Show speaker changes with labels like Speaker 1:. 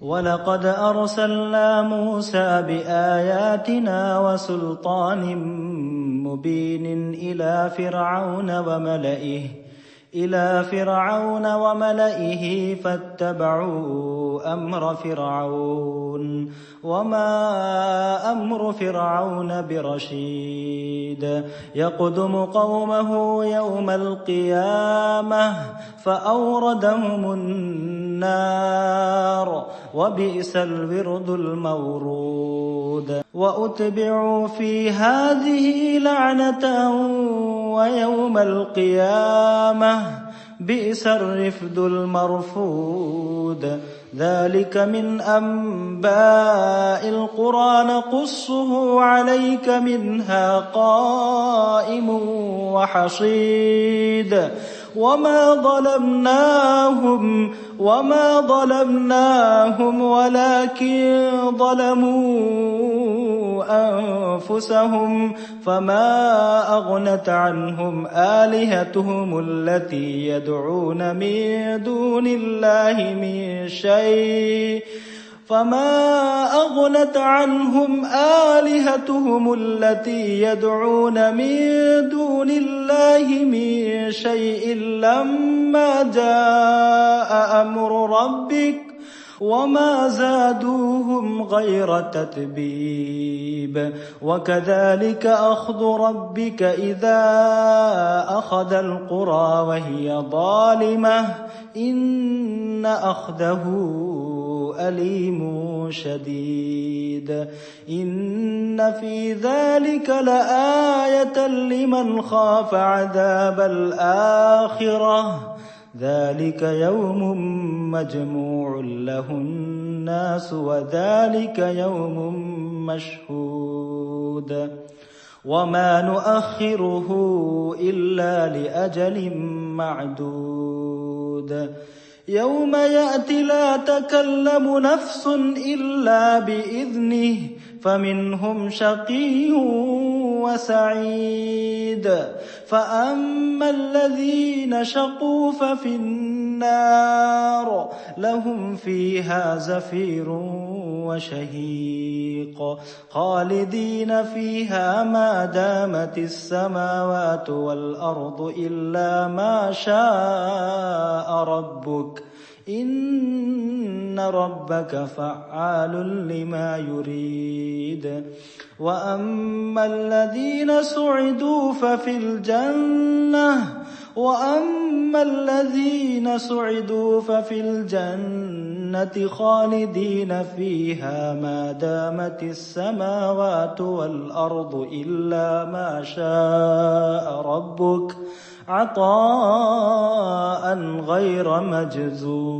Speaker 1: ولقد أرسلنا موسى بآياتنا وسلطان مبين إلى فرعون وملئه فاتبعوا أمر فرعون وما أمر فرعون برشيد يقدم قومه يوم القيامة فأوردهم النار وبئس الورد المورود وأتبعوا في هذه لعنة ويوم القيامة بئس الرفد المرفود ذلك من أنباء القرى نقصه عليك منها قائم وحصيد وما ظلمناهم ولكن ظلموا أنفسهم فما أغنت عنهم آلهتهم التي يدعون من دون الله من شيء لما جاء أمر ربك وما زادوهم غير تتبيب وكذلك أخذ ربك إذا أخذ القرى وهي ظالمة إن أخذه أليم شديد إن في ذلك لآية لمن خاف عذاب الآخرة ذلك يوم مجموع له الناس وذلك يوم مشهود وما نؤخره إلا لأجل معدود يوم يأتي لا تكلم نفس إلا بإذنه فمنهم شقي وسعيد فأما الذين شقوا ففي النار لهم فيها زفير وشهيق خالدين فيها ما دامت السماوات والأرض إلا ما شاء ربك إن ربك فعال لما يريد وأما الذين سعدوا ففي الجنة خالدين فيها ما دامت السماوات والأرض إلا ما شاء ربك عطاء غير مجزور